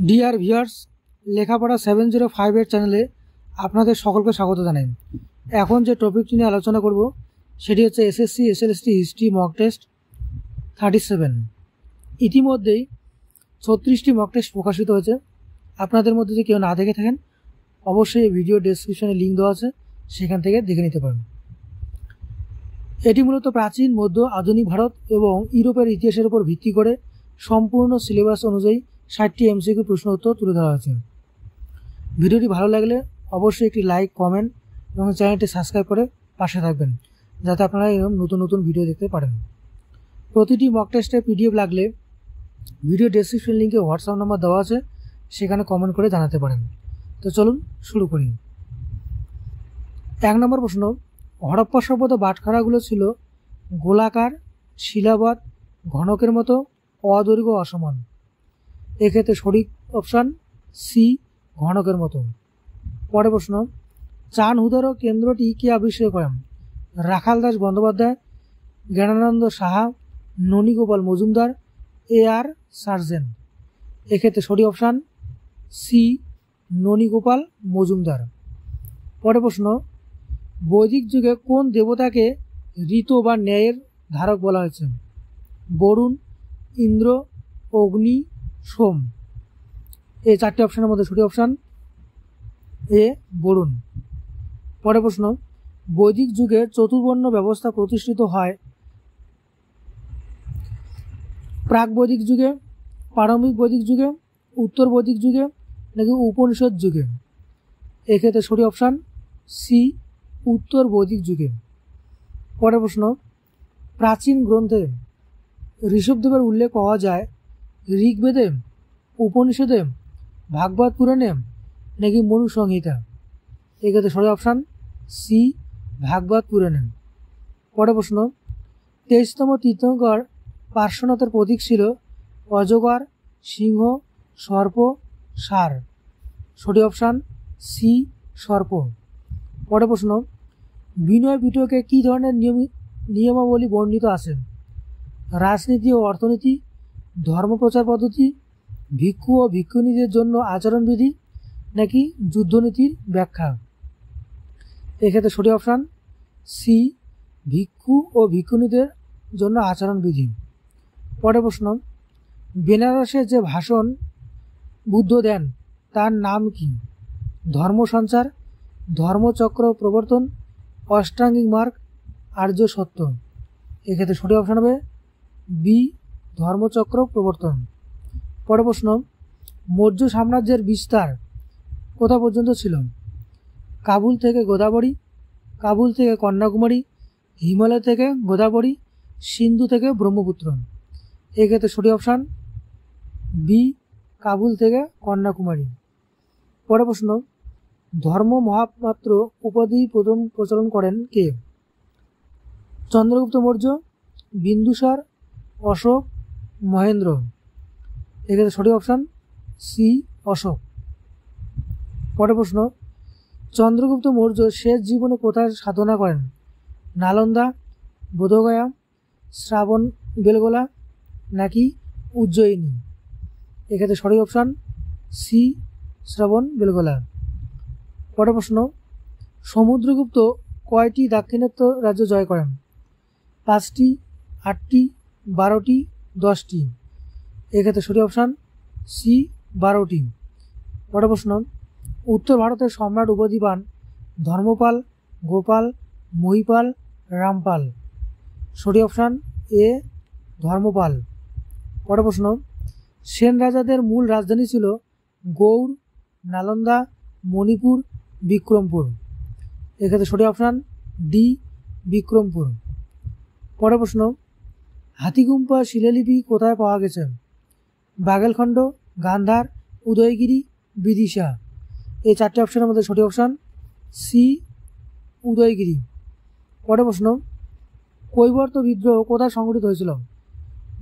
Dear viewers, লেখাপড়া 705 এর চ্যানেলে আপনাদের সকলকে স্বাগত জানাই। এখন যে টপিকটি নিয়ে আলোচনা করব সেটি হচ্ছে SSC SLST history mock test 37। ইতিমধ্যেই 36টি মক টেস্ট প্রকাশিত হয়েছে। আপনাদের মধ্যে যদি কেউ না দেখে থাকেন অবশ্যই এই ভিডিও ডেসক্রিপশনে লিঙ্ক দেওয়া আছে, সেখান থেকে দেখে নিতে পারেন। এটি মূলত প্রাচীন, মধ্য, আধুনিক ভারত এবং ইউরোপের ইতিহাসের উপর ভিত্তি করে সম্পূর্ণ সিলেবাস অনুযায়ী 60টি এমসিকিউ প্রশ্ন উত্তর তুলে ধরা হয়েছে। ভিডিওটি ভালো লাগলে অবশ্যই একটি লাইক, কমেন্ট এবং চ্যানেলটি সাবস্ক্রাইব করে পাশে থাকবেন, যাতে আপনারা এরকম নতুন নতুন ভিডিও দেখতে পারেন। প্রতিটি মক টেস্টের পিডিএফ লাগলে ভিডিও ডেসক্রিপশন লিঙ্কে হোয়াটসঅ্যাপ নাম্বার দেওয়া আছে, সেখানে কমেন্ট করে জানাতে পারেন। তো চলুন শুরু করি। 1 নম্বর প্রশ্ন, হরপ্পা সভ্যতা বাটখারাগুলো ছিল গোলাকার, শিলাবৎ, ঘনকের মতো, অদৈর্ঘ্য, অসমান। এক্ষেত্রে সঠিক অপশান সি, ঘনকের মতো। পরের প্রশ্ন, চান হুদারো কেন্দ্রটি কে আবিষ্কার করেন? রাখাল দাস বন্দ্যোপাধ্যায়, জ্ঞানানন্দ সাহা, ননীগোপাল মজুমদার, আর সার্জেন। এক্ষেত্রে সঠিক অপশান সি, ননীগোপাল মজুমদার। পরের প্রশ্ন, বৈদিক যুগে কোন দেবতাকে ঋতু বা ন্যায়ের ধারক বলা হয়েছে? বরুণ, ইন্দ্র, অগ্নি, সোম। এই 4টি অপশানের মধ্যে সঠিক অপশান এ, বরুণ। পরের প্রশ্ন, বৈদিক যুগে চতুর্বর্ণ ব্যবস্থা প্রতিষ্ঠিত হয় প্রাক বৈদিক যুগে, প্রারম্ভিক বৈদিক যুগে, উত্তর বৈদিক যুগে নাকি উপনিষদ যুগে? এক্ষেত্রে সঠিক অপশান সি, উত্তর বৈদিক যুগে। পরের প্রশ্ন, প্রাচীন গ্রন্থে ঋষভদেবের উল্লেখ পাওয়া যায় ঋগ্বেদে, উপনিষদে, ভাগবত পুরাণে নাকি মনু সংহিতা? এক্ষেত্রে সঠিক অপশান সি, ভাগবত পুরাণে। পরের প্রশ্ন, 23তম তীর্থঙ্কর পার্শ্বনাথের প্রতীক ছিল অজগর, সিংহ, সর্প, ষাঁড়। সঠিক অপশান সি, সর্প। পরের প্রশ্ন, বিনয় পিটকে কী ধরনের নিয়মাবলী বর্ণিত আছে? রাজনীতি ও অর্থনীতি, ধর্মপ্রচার পদ্ধতি, ভিক্ষু ও ভিক্ষুণীদের জন্য আচরণবিধি নাকি যুদ্ধনীতির ব্যাখ্যা? এক্ষেত্রে সঠিক অপশান সি, ভিক্ষু ও ভিক্ষুণীদের জন্য আচরণবিধি। পরের প্রশ্ন, বেনারসে যে ভাষণ বুদ্ধ দেন তার নাম কি? ধর্মসঞ্চার, ধর্মচক্র প্রবর্তন, অষ্টাঙ্গিক মার্গ, আর্য সত্য। এক্ষেত্রে সঠিক অপশান হবে বি, ধর্মচক্র প্রবর্তন। পরের প্রশ্ন, মৌর্য সাম্রাজ্যের বিস্তার কোথা পর্যন্ত ছিল? কাবুল থেকে গোদাবরী, কাবুল থেকে কন্যাকুমারী, হিমালয় থেকে গোদাবরী, সিন্ধু থেকে ব্রহ্মপুত্র। এক্ষেত্রে সঠিক অপশান বি, কাবুল থেকে কন্যাকুমারী। পরের প্রশ্ন, ধর্ম মহাপাত্র উপাধি প্রথম প্রচলন করেন কে? চন্দ্রগুপ্ত মৌর্য, বিন্দুসার, অশোক, মহেন্দ্র। এক্ষেত্রে সঠিক অপশান সি, অশোক। পরের প্রশ্ন, চন্দ্রগুপ্ত মৌর্য শেষ জীবনে কোথায় সাধনা করেন? নালন্দা, বোধগয়া, শ্রাবণ বেলগোলা নাকি উজ্জয়িনী? এক্ষেত্রে সঠিক অপশান সি, শ্রাবণ বেলগোলা। পরের প্রশ্ন, সমুদ্রগুপ্ত কয়টি দাক্ষিণাত্য রাজ্য জয় করেন? 5টি, 8টি, 12টি, 10টি? এক্ষেত্রে সঠিক অপশান সি, 12টি। পরের প্রশ্ন, উত্তর ভারতের সম্রাট উপাধি পান ধর্মপাল, গোপাল, মহিপাল, রামপাল? সঠিক অপশান এ, ধর্মপাল। পরের প্রশ্ন, সেন রাজাদের মূল রাজধানী ছিল গৌড়, নালন্দা, মণিপুর, বিক্রমপুর? এক্ষেত্রে সঠিক অপশান ডি, বিক্রমপুর। পরের প্রশ্ন, হাতিগুম্পা শিলালিপি কোথায় পাওয়া গেছে? বাগেলখণ্ড, গান্ধার, উদয়গিরি, বিদিশা? এই 4টি অপশানের মধ্যে সঠিক অপশান সি, উদয়গিরি। পরের প্রশ্ন, কৈবর্ত বিদ্রোহ কোথায় সংঘটিত হয়েছিল?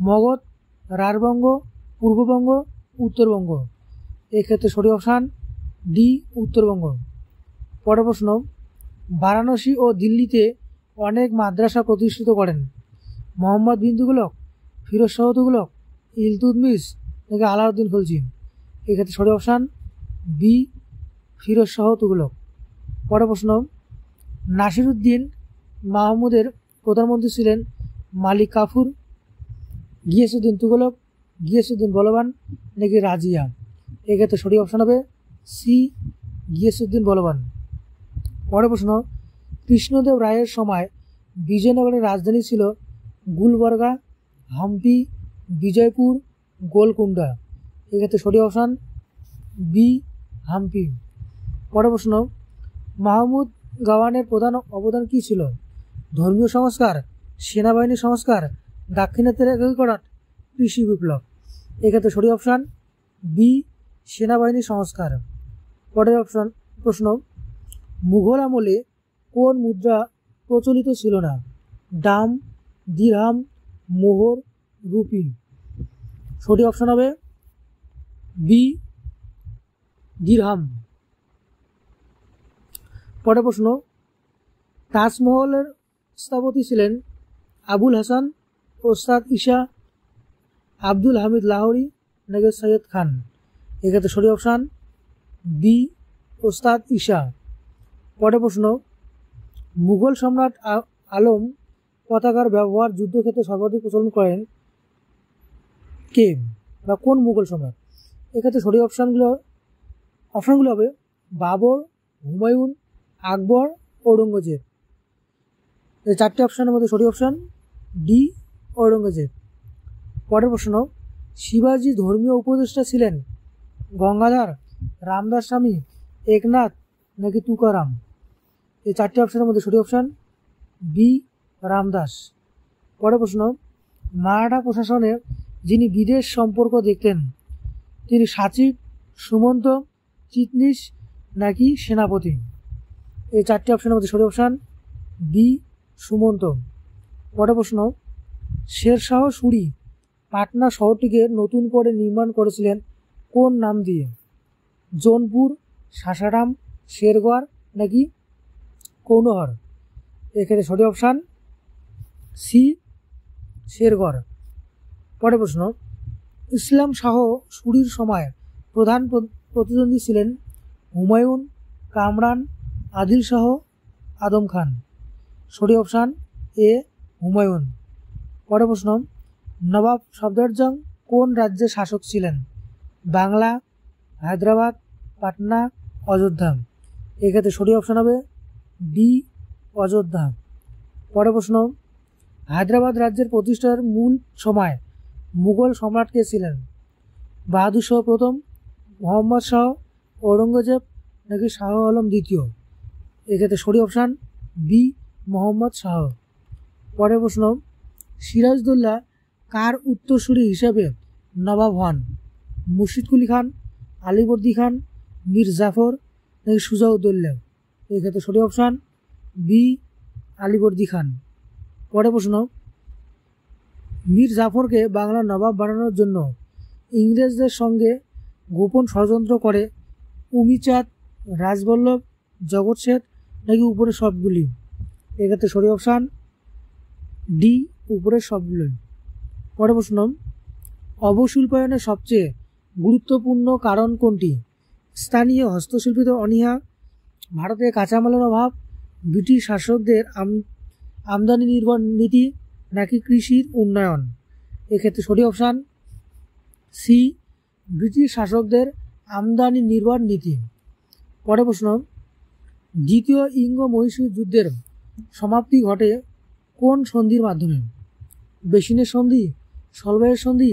মগধ, রাঢ়বঙ্গ, পূর্ববঙ্গ, উত্তরবঙ্গ? এক্ষেত্রে সঠিক অপশান ডি, উত্তরবঙ্গ। পরের প্রশ্ন, বারাণসী ও দিল্লিতে অনেক মাদ্রাসা প্রতিষ্ঠিত করেন মোহাম্মদ বিন তুগলক, ফিরোজ শাহ তুগলক, ইলতুৎমিশ নাকি আলাউদ্দিন খলজি? এক্ষেত্রে সঠিক অপশান বি ফিরোজ শাহ তুগলক। পরের প্রশ্ন, নাসিরুদ্দিন মাহমুদের প্রধানমন্ত্রী ছিলেন মালিক কাফুর, গিয়াসউদ্দিন তুগলক, গিয়াসউদ্দিন বলবান নাকি রাজিয়া? এক্ষেত্রে সঠিক অপশান হবে সি গিয়াসউদ্দিন বলবান। পরের প্রশ্ন, কৃষ্ণদেব রায়ের সময় বিজয়নগরের রাজধানী ছিল গুলবর্গা, হাম্পি, বিজয়পুর, গোলকুন্ডা? এক্ষেত্রে সঠিক অপশান বি হাম্পি। পরের প্রশ্ন, মাহমুদ গাওয়ানের প্রধান অবদান কী ছিল? ধর্মীয় সংস্কার, সেনাবাহিনী সংস্কার, দাক্ষিণাত্যের একীকরণ, কৃষি বিপ্লব? এক্ষেত্রে সঠিক অপশান বি সেনাবাহিনী সংস্কার। পরের প্রশ্ন, মুঘল আমলে কোন মুদ্রা প্রচলিত ছিল না? ডাম, দিরহাম, মোহর, রুপি? সঠিক অপশান হবে বি দিরহাম। পরের প্রশ্ন, তাজমহলের স্থপতি ছিলেন আবুল হাসান, ওস্তাদ ঈশা, আব্দুল হামিদ লাহোরি নাকি সৈয়দ খান? এক্ষেত্রে সঠিক অপশান বি ওস্তাদ ঈশা। পরের প্রশ্ন, মুঘল সম্রাট আলম পতাকার ব্যবহার যুদ্ধক্ষেত্রে সর্বাধিক প্রচলন করেন কে বা কোন মুঘল সম্রাট? এক্ষেত্রে সঠিক অপশানগুলো হবে বাবর, হুমায়ুন, আকবর, ঔরঙ্গজেব। এই চারটি অপশানের মধ্যে সঠিক অপশান ডি ঔরঙ্গজেব। পরের প্রশ্ন, শিবাজি ধর্মীয় উপদেষ্টা ছিলেন গঙ্গাধর, রামদাস স্বামী, একনাথ নাকি তুকারাম? এই চারটি অপশানের মধ্যে সঠিক অপশান বি রামদাস। পরের প্রশ্ন, মারাঠা প্রশাসনে যিনি বিদেশ সম্পর্ক দেখতেন তিনি সাচিব, সুমন্ত, চিটনিস নাকি সেনাপতি? এই চারটি অপশানের মধ্যে সঠিক অপশান বি সুমন্ত। পরের প্রশ্ন, শেরশাহ সুরি পাটনা শহরটিকে নতুন করে নির্মাণ করেছিলেন কোন নাম দিয়ে? জৌনপুর, সাসারাম, শেরগড় নাকি কৌনহর? এক্ষেত্রে সঠিক অপশান সি শেরগড়। পরের প্রশ্ন, ইসলাম শাহ সুরির সময় প্রধান প্রতিদ্বন্দ্বী ছিলেন হুমায়ুন, কামরান, আদিল শাহ, আদম খান? সঠিক অপশান এ হুমায়ুন। পরের প্রশ্ন, নবাব সফদরজং কোন রাজ্যের শাসক ছিলেন? বাংলা, হায়দ্রাবাদ, পাটনা, অযোধ্যা? এক্ষেত্রে সঠিক অপশান হবে বি অযোধ্যা। পরের প্রশ্ন, হায়দ্রাবাদ রাজ্যের প্রতিষ্ঠার মূল সময় মুঘল সম্রাট কে ছিলেন? বাহাদুর শাহ প্রথম, মোহাম্মদ শাহ, ঔরঙ্গজেব নাকি শাহ আলম দ্বিতীয়? এক্ষেত্রে সঠিক অপশান বি মোহাম্মদ শাহ। পরের প্রশ্ন, সিরাজদৌল্লা কার উত্তরসূরি হিসেবে নবাব হন? মুর্শিদকুলি খান, আলীবর্দী খান, মীর জাফর নাকি সুজাউদ্দৌল্লা? এক্ষেত্রে সঠিক অপশান বি আলীবর্দী খান। পরের প্রশ্ন, মীর জাফরকে বাংলার নবাব বানানোর জন্য ইংরেজদের সঙ্গে গোপন ষড়যন্ত্র করে উমিচাঁদ, রাজবল্লভ, জগৎ শেঠ নাকি উপরের সবগুলি? এক্ষেত্রে সঠিক অপশান ডি উপরের সবগুলোই। পরের প্রশ্ন, অবশিল্পায়নের সবচেয়ে গুরুত্বপূর্ণ কারণ কোনটি? স্থানীয় হস্তশিল্পীদের অনীহা, ভারতে কাঁচামালের অভাব, ব্রিটিশ শাসকদের আমদানি নির্ভর নীতি নাকি কৃষির উন্নয়ন? এক্ষেত্রে সঠিক অপশান সি ব্রিটিশ শাসকদের আমদানি নির্ভর নীতি। পরের প্রশ্ন, দ্বিতীয় ইঙ্গ মহীশূর যুদ্ধের সমাপ্তি ঘটে কোন সন্ধির মাধ্যমে? বেসিনের সন্ধি, সলবাইয়ের সন্ধি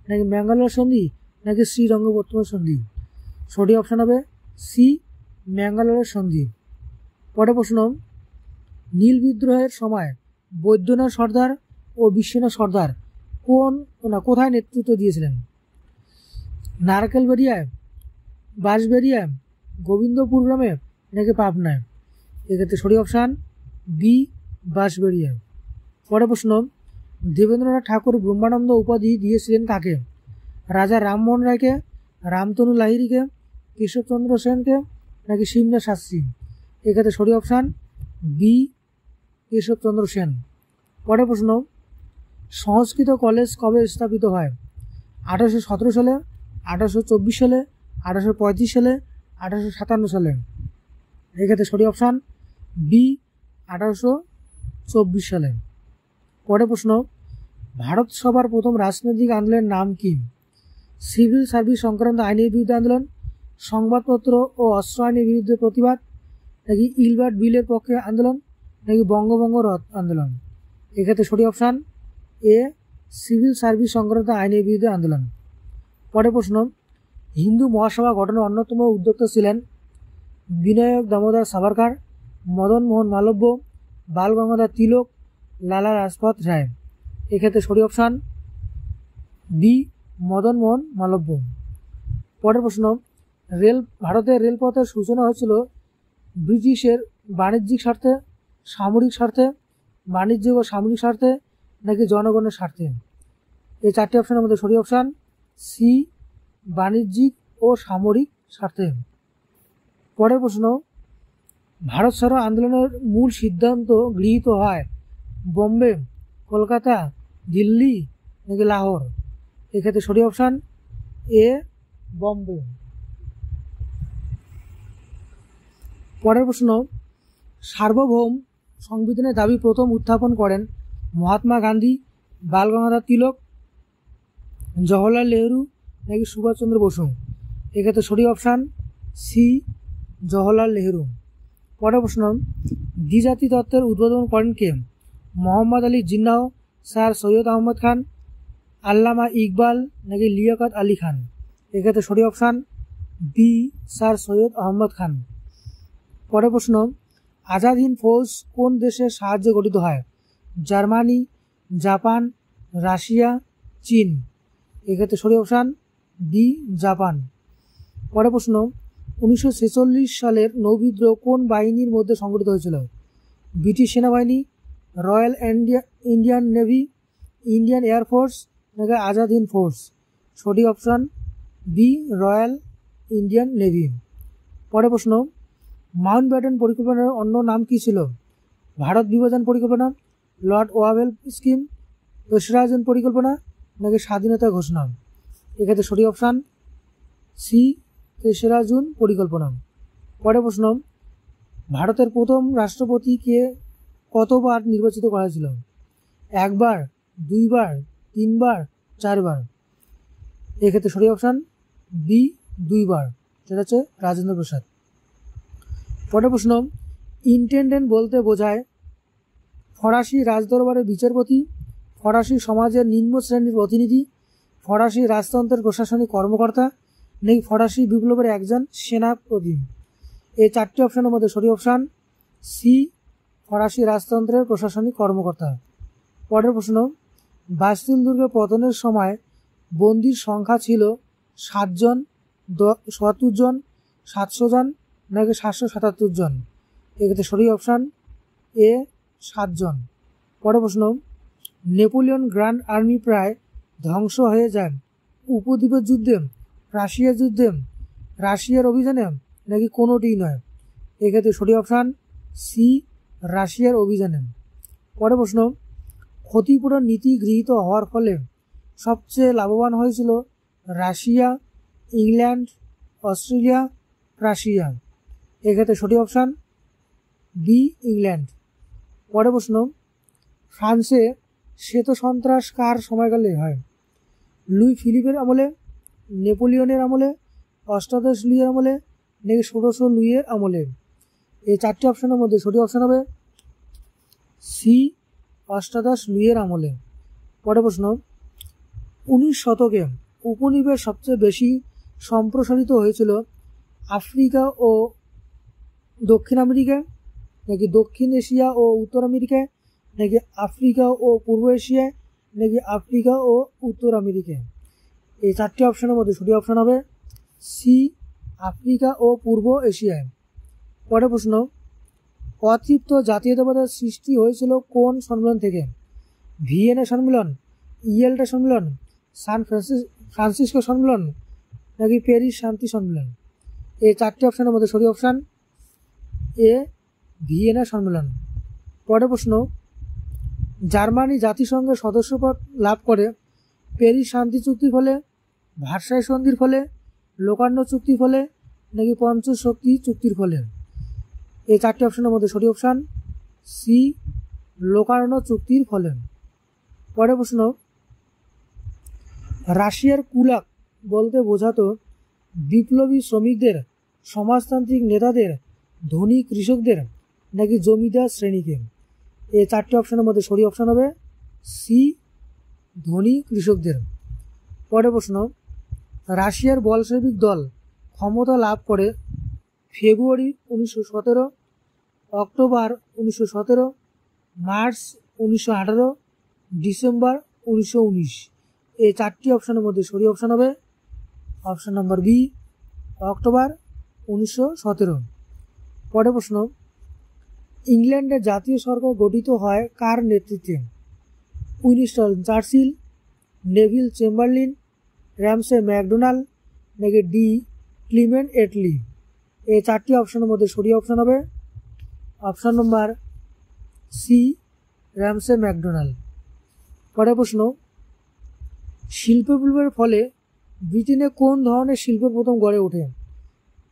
নাকি ম্যাঙ্গালোর সন্ধি নাকি শ্রীরঙ্গপত্তমের সন্ধি? সঠিক অপশান হবে সি ম্যাঙ্গালোরের সন্ধি। পরের প্রশ্ন, নীল বিদ্রোহের সময় বৈদ্যনাথ সর্দার ও বিশ্বনাথ সর্দার কোথায় নেতৃত্ব দিয়েছিলেন? নারকেলবেড়িয়ায়, বাঁশবেড়িয়ায়, গোবিন্দপুর গ্রামে নাকি পাবনায়? এক্ষেত্রে সঠিক অপশান বি বাঁশবেড়িয়ায়। পরের প্রশ্ন, দেবেন্দ্রনাথ ঠাকুর ব্রহ্মানন্দ উপাধি দিয়েছিলেন কাকে? রাজা রামমোহন রায়কে, রামতনু লাহিড়িকে, কেশবচন্দ্র সেনকে নাকি শিবনাথ শাস্ত্রী? এক্ষেত্রে সঠিক অপশান বি কেশবচন্দ্র সেন। পরের প্রশ্ন, সংস্কৃত কলেজ কবে স্থাপিত হয়? 1817 সালে, 1824 সালে, 1835 সালে, 1857 সালে। এক্ষেত্রে সঠিক অপশান বি 1824 সালে। পরের প্রশ্ন, ভারত সভার প্রথম রাজনৈতিক আন্দোলনের নাম কি? সিভিল সার্ভিস সংক্রান্ত আইনের বিরুদ্ধে আন্দোলন, সংবাদপত্র ও অস্ত্র আইনের বিরুদ্ধে প্রতিবাদ, নাকি ইলবার্ট বিলের পক্ষে আন্দোলন, নাকি বঙ্গভঙ্গ রদ আন্দোলন? এক্ষেত্রে সঠিক অপশান এ সিভিল সার্ভিস সংক্রান্ত আইনের বিরুদ্ধে আন্দোলন। পরের প্রশ্ন, হিন্দু মহাসভা গঠনের অন্যতম উদ্যোক্তা ছিলেন বিনায়ক দামোদর সাভারকার, মদন মোহন মালব্য, বাল গঙ্গাধর তিলক, লালা লাজপত রায়। এক্ষেত্রে সঠিক অপশান বি মদন মোহন মালব্য। পরের প্রশ্ন, ভারতের রেলপথের সূচনা হয়েছিল ব্রিটিশের বাণিজ্যিক স্বার্থে, সামরিক স্বার্থে, বাণিজ্যিক ও সামরিক স্বার্থে, নাকি জনগণের স্বার্থে? এই চারটি অপশানের মধ্যে সঠিক অপশান সি বাণিজ্যিক ও সামরিক স্বার্থে। পরের প্রশ্ন, ভারত ছাড়ো আন্দোলনের মূল সিদ্ধান্ত গৃহীত হয় বোম্বে, কলকাতা, দিল্লি, নাকি লাহোর? এক্ষেত্রে সঠিক অপশান এ বোম্বে। পরের প্রশ্ন, সার্বভৌম সংবিধানের দাবি প্রথম উত্থাপন করেন মহাত্মা গান্ধী, বাল গঙ্গাধর তিলক, জওহরলাল নেহরু, নাকি সুভাষচন্দ্র বসু? এক্ষেত্রে সঠিক অপশান সি জওহরলাল নেহরু। পরের প্রশ্ন, দ্বিজাতি তত্ত্বের উদ্বোধন করেন কে? মোহাম্মদ আলী জিন্নাহ, স্যার সৈয়দ আহমদ খান, আল্লামা ইকবাল, নাকি লিয়াকত আলী খান? এক্ষেত্রে সঠিক option B sir Syed Ahmad Khan. পরের প্রশ্ন, আজাদ হিন্দ ফৌজ কোন দেশের সাহায্যে গঠিত হয়? জার্মানি, জাপান, রাশিয়া, চীন? এক্ষেত্রে সঠিক অপশান ডি জাপান। পরের প্রশ্ন, 1946 সালের নৌবিদ্রোহ কোন বাহিনীর মধ্যে সংঘটিত হয়েছিল? ব্রিটিশ সেনাবাহিনী, Royal Indian Navy, Indian Air Force, নাকি আজাদ হিন্দ ফোর্স? সঠিক option B Royal Indian Navy. পরের প্রশ্ন, মাউন্ট ব্যাটেন পরিকল্পনার অন্য নাম কি ছিল? ভারত বিভাজন পরিকল্পনা, লর্ড ওয়াভেল স্কিম, তেসরা জুন পরিকল্পনা, নাকি স্বাধীনতা ঘোষণা? এক্ষেত্রে সঠিক অপশান সি তেসরা জুন পরিকল্পনা। পরের প্রশ্ন, ভারতের প্রথম রাষ্ট্রপতিকে কতবার নির্বাচিত করা হয়েছিল? একবার, দুইবার, তিনবার, চারবার? এক্ষেত্রে সঠিক অপশান বি দুইবার, যেটা হচ্ছে রাজেন্দ্র প্রসাদ। পরের প্রশ্ন, ইন্টেন্ডেন্ট বলতে বোঝায় ফরাসি রাজদরবারের বিচারপতি, ফরাসি সমাজের নিম্ন শ্রেণীর প্রতিনিধি, ফরাসি রাজতন্ত্রের প্রশাসনিক কর্মকর্তা, নাকি ফরাসি বিপ্লবের একজন সেনাপতি? এই চারটি অপশানের মধ্যে সঠিক অপশান সি ফরাসি রাজতন্ত্রের প্রশাসনিক কর্মকর্তা। পরের প্রশ্ন, বাস্তিল দুর্গের পতনের সময় বন্দির সংখ্যা ছিল 7 জন, 70 জন, 700 জন, নাকি 777 জন? এক্ষেত্রে সঠিক অপশান এ 7 জন। পরের প্রশ্ন, নেপোলিয়ন গ্র্যান্ড আর্মি প্রায় ধ্বংস হয়ে যায় উপদ্বীপের যুদ্ধে, রাশিয়ার যুদ্ধে, রাশিয়ার অভিযানে, নাকি কোনোটিই নয়? এক্ষেত্রে সঠিক অপশান সি রাশিয়ার অভিযানে। পরের প্রশ্ন, ক্ষতিপূরণ নীতি গৃহীত হওয়ার ফলে সবচেয়ে লাভবান হয়েছিল রাশিয়া, ইংল্যান্ড, অস্ট্রেলিয়া, রাশিয়া? এক্ষেত্রে সঠিক অপশান বি ইংল্যান্ড। পরের প্রশ্ন, ফ্রান্সে শ্বেত সন্ত্রাস কার সময়কালে হয়? লুই ফিলিপের আমলে, নেপোলিয়নের আমলে, অষ্টাদশ লুইয়ের আমলে, নাকি 16 লুইয়ের আমলে? এই চারটি অপশানের মধ্যে সঠিক অপশান হবে সি অষ্টাদশ লুইয়ের আমলে। পরের প্রশ্ন, 19 শতকে উপনিবেশ সবচেয়ে বেশি সম্প্রসারিত হয়েছিল আফ্রিকা ও দক্ষিণ আমেরিকা, নাকি দক্ষিণ এশিয়া ও উত্তর আমেরিকায়, নাকি আফ্রিকা ও পূর্ব এশিয়ায়, নাকি আফ্রিকা ও উত্তর আমেরিকায়? এই চারটি অপশানের মধ্যে সঠিক অপশান হবে সি আফ্রিকা ও পূর্ব এশিয়ায়। পরের প্রশ্ন, অতৃপ্ত জাতীয়তাবাদের সৃষ্টি হয়েছিল কোন সম্মেলন থেকে? ভিয়েনা সম্মেলন, ইয়েল্টা সম্মেলন, সান ফ্রান্সিসকো সম্মেলন, নাকি প্যারিস শান্তি সম্মেলন? এই চারটি অপশানের মধ্যে সঠিক অপশান এ ভিয়েনা সম্মেলন। পরের প্রশ্ন, জার্মানি জাতিসংঘের সদস্যপদ লাভ করে প্যারিস শান্তি চুক্তির ফলে, ভার্সাই সন্ধির ফলে, লোকার্নো চুক্তির ফলে নাকি পঞ্চশক্তি চুক্তির ফলে? এই 4টি অপশনের মধ্যে সঠিক অপশান সি, লোকার্নো চুক্তির ফলে। পরের প্রশ্ন, রাশিয়ার কুলাক বলতে বোঝাতো বিপ্লবী শ্রমিকদের, সমাজতান্ত্রিক নেতাদের, ধনী কৃষকদের নাকি জমিদার শ্রেণীকে? এই 4টি অপশনের মধ্যে সঠিক অপশান হবে সি, ধনী কৃষকদের। পরের প্রশ্ন, রাশিয়ার বলশেভিক দল ক্ষমতা লাভ করে ফেব্রুয়ারি 1917, অক্টোবর 1917, মার্চ 1918, ডিসেম্বর 1919? এই 4টি অপশনের মধ্যে সঠিক অপশান হবে অপশান নম্বর বি, অক্টোবর 1917। পরের প্রশ্ন, ইংল্যান্ডের জাতীয় সরকার গঠিত হয় কার নেতৃত্বে? Winston Churchill, Neville Chamberlain, Ramsay MacDonald নাকি ডি, ক্লিমেন্ট এটলি? এই 4টি অপশনের মধ্যে সঠিক অপশান হবে option number C, Ramsay MacDonald. পরের প্রশ্ন, শিল্প বিপ্লবের ফলে ব্রিটেনে কোন ধরনের শিল্প প্রথম গড়ে ওঠে?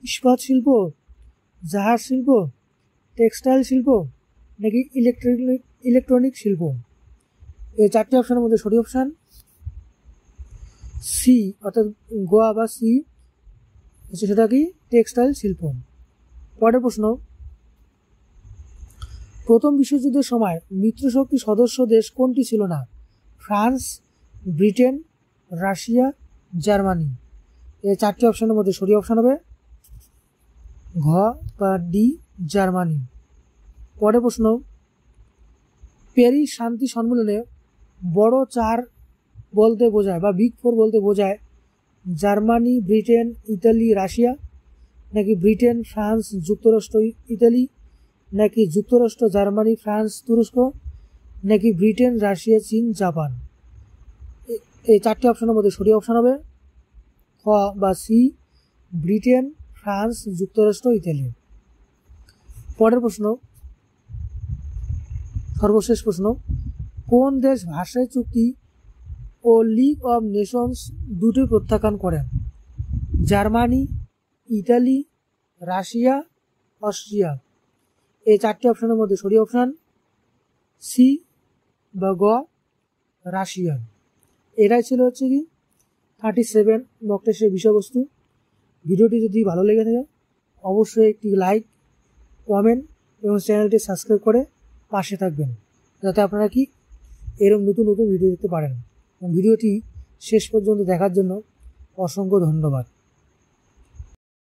ইস্পাত শিল্প, জাহাজ শিল্প, টেক্সটাইল শিল্প নাকি ইলেকট্রনিক শিল্প? এই 4টি অপশনের মধ্যে সঠিক অপশান সি, অর্থাৎ গোয়া বা সি হচ্ছে সেটা কি টেক্সটাইল শিল্প। পরের প্রশ্ন, প্রথম বিশ্বযুদ্ধের সময় মিত্রশক্তি সদস্য দেশ কোনটি ছিল না? France, Britain, Russia, Germany? এই 4টি অপশনের মধ্যে সঠিক অপশান হবে ঘ বা ডি, জার্মানি। পরের প্রশ্ন, প্যারিস শান্তি সম্মেলনে বড় 4 বলতে বোঝায় বা বিগ 4 বলতে বোঝায় জার্মানি, ব্রিটেন, ইতালি, রাশিয়া নাকি ব্রিটেন, ফ্রান্স, যুক্তরাষ্ট্র, ইতালি নাকি যুক্তরাষ্ট্র, জার্মানি, ফ্রান্স, তুরস্ক নাকি ব্রিটেন, রাশিয়া, চীন, জাপান? এই 4টি অপশনের মধ্যে সঠিক অপশান হবে খ বা সি, ব্রিটেন, ফ্রান্স, যুক্তরাষ্ট্র, ইতালি। পরের প্রশ্ন, সর্বশেষ প্রশ্ন, কোন দেশ ভার্সাই চুক্তি ও লিগ অব নেশনস দুটোই প্রত্যাখ্যান করেন? Germany, Italy, Russia, Austria? এই 4টি অপশনের মধ্যে সঠিক অপশান সি বা গ, রাশিয়া। এটাই ছিল হচ্ছে কি 37 মক টেস্টের বিষয়বস্তু। ভিডিওটি যদি ভালো লেগে থাকে অবশ্যই একটি লাইক, কমেন্ট এবং চ্যানেলটি সাবস্ক্রাইব করে পাশে থাকবেন, যাতে আপনারা কি এরকম নতুন নতুন ভিডিও দেখতে পারেন। এবং ভিডিওটি শেষ পর্যন্ত দেখার জন্য অসংখ্য ধন্যবাদ।